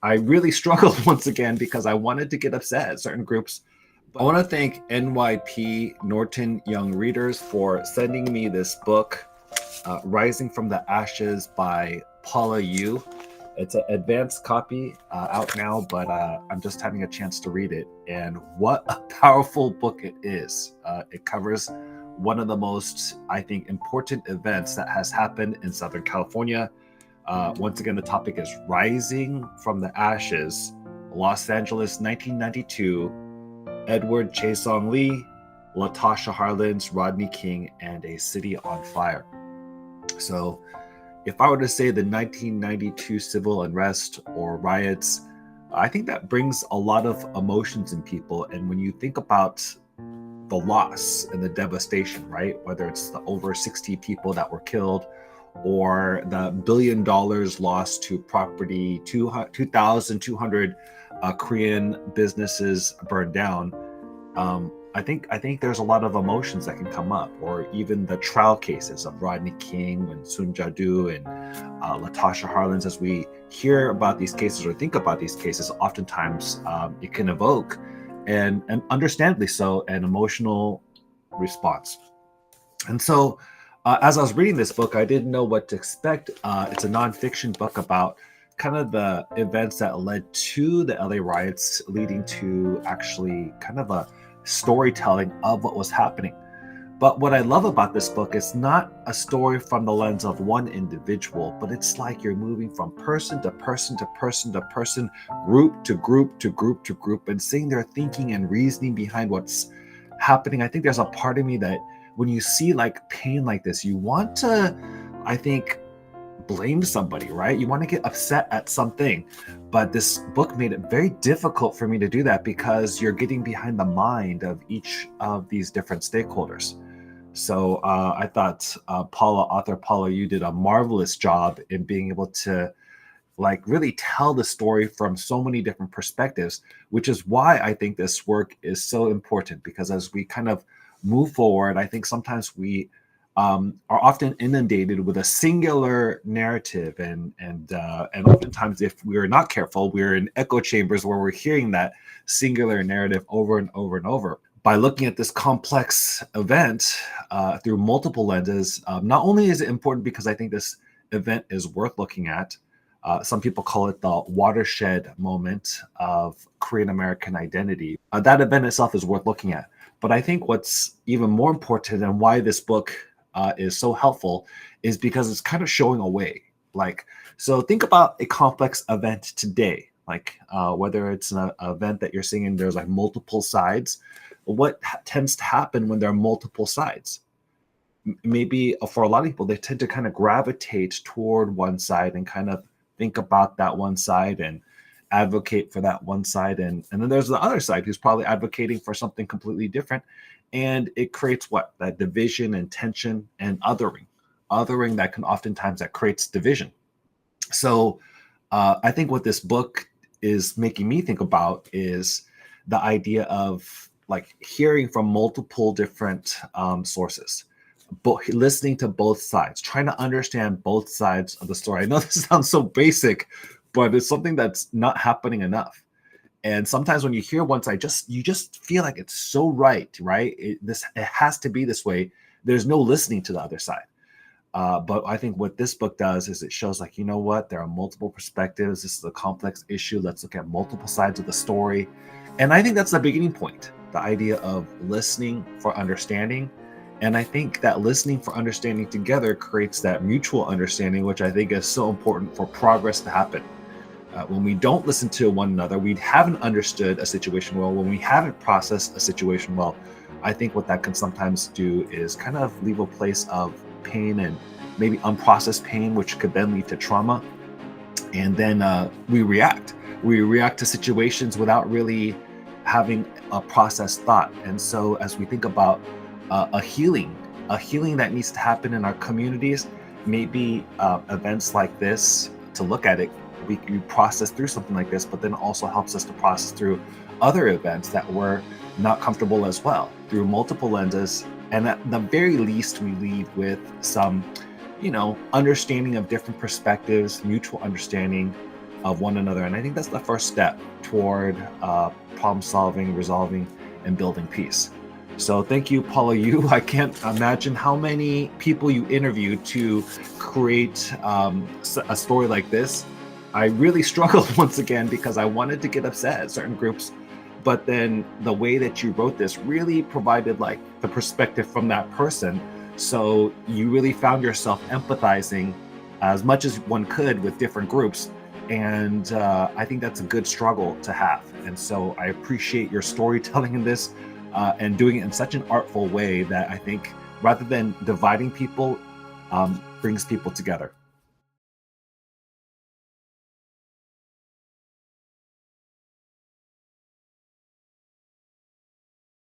I really struggled once again because I wanted to get upset at certain groups. But I want to thank NYP Norton Young Readers for sending me this book, Rising from the Ashes by Paula Yoo. It's an advanced copy out now, but I'm just having a chance to read it. And what a powerful book it is. It covers one of the most, I think, important events that has happened in Southern California. Once again, the topic is Rising from the Ashes, Los Angeles, 1992, Edward Chaesong Lee, Latasha Harlins, Rodney King, and a City on Fire. So if I were to say the 1992 civil unrest or riots, I think that brings a lot of emotions in people. And when you think about the loss and the devastation, right? Whether it's the over 60 people that were killed or the $1 billion lost to property, 2,200 Korean businesses burned down. I think there's a lot of emotions that can come up, or even the trial cases of Rodney King and Sun Ja-doo and Latasha Harlins. As we hear about these cases or think about these cases, oftentimes it can evoke, and understandably so, an emotional response. And so as I was reading this book, I didn't know what to expect. It's a nonfiction book about kind of the events that led to the LA riots, leading to actually kind of a storytelling of what was happening. But what I love about this book is not a story from the lens of one individual, but it's like you're moving from person to person to person to person, group to group to group to group, and seeing their thinking and reasoning behind what's happening. I think there's a part of me that when you see like pain like this, you want to, I think, blame somebody, right? You want to get upset at something. But this book made it very difficult for me to do that because you're getting behind the mind of each of these different stakeholders. So I thought author Paula Yoo did a marvelous job in being able to like really tell the story from so many different perspectives, which is why I think this work is so important. Because as we kind of move forward, I think sometimes we are often inundated with a singular narrative, and oftentimes, if we are not careful, we're in echo chambers where we're hearing that singular narrative over and over and over. By looking at this complex event through multiple lenses, not only is it important because I think this event is worth looking at. Some people call it the watershed moment of Korean American identity. That event itself is worth looking at. But I think what's even more important and why this book is so helpful is because it's kind of showing a way. Like, so think about a complex event today, like whether it's an event that you're seeing and there's like multiple sides. What tends to happen when there are multiple sides? Maybe for a lot of people, they tend to kind of gravitate toward one side and kind of think about that one side and advocate for that one side. And then there's the other side who's probably advocating for something completely different. And it creates what? That division and tension and othering that can oftentimes that creates division. So I think what this book is making me think about is the idea of like hearing from multiple different sources, listening to both sides, trying to understand both sides of the story. I know this sounds so basic, but it's something that's not happening enough. And sometimes when you hear one side, you just feel like it's so right? It has to be this way. There's no listening to the other side. But I think what this book does is it shows like, you know what, there are multiple perspectives. This is a complex issue. Let's look at multiple sides of the story. And I think that's the beginning point, the idea of listening for understanding. And I think that listening for understanding together creates that mutual understanding, which I think is so important for progress to happen. When we don't listen to one another, we haven't understood a situation well, when we haven't processed a situation well, I think what that can sometimes do is kind of leave a place of pain and maybe unprocessed pain, which could then lead to trauma. And then we react to situations without really having a processed thought. And so as we think about a healing that needs to happen in our communities, maybe events like this, to look at it, we process through something like this, but then also helps us to process through other events that we're not comfortable as well, through multiple lenses. And at the very least, we leave with some, understanding of different perspectives, mutual understanding, of one another. And I think that's the first step toward problem solving, resolving, and building peace. So thank you, Paula Yoo. I can't imagine how many people you interviewed to create a story like this. I really struggled once again because I wanted to get upset at certain groups, but then the way that you wrote this really provided like the perspective from that person. So you really found yourself empathizing as much as one could with different groups. And I think that's a good struggle to have. And so I appreciate your storytelling in this and doing it in such an artful way that I think rather than dividing people, brings people together.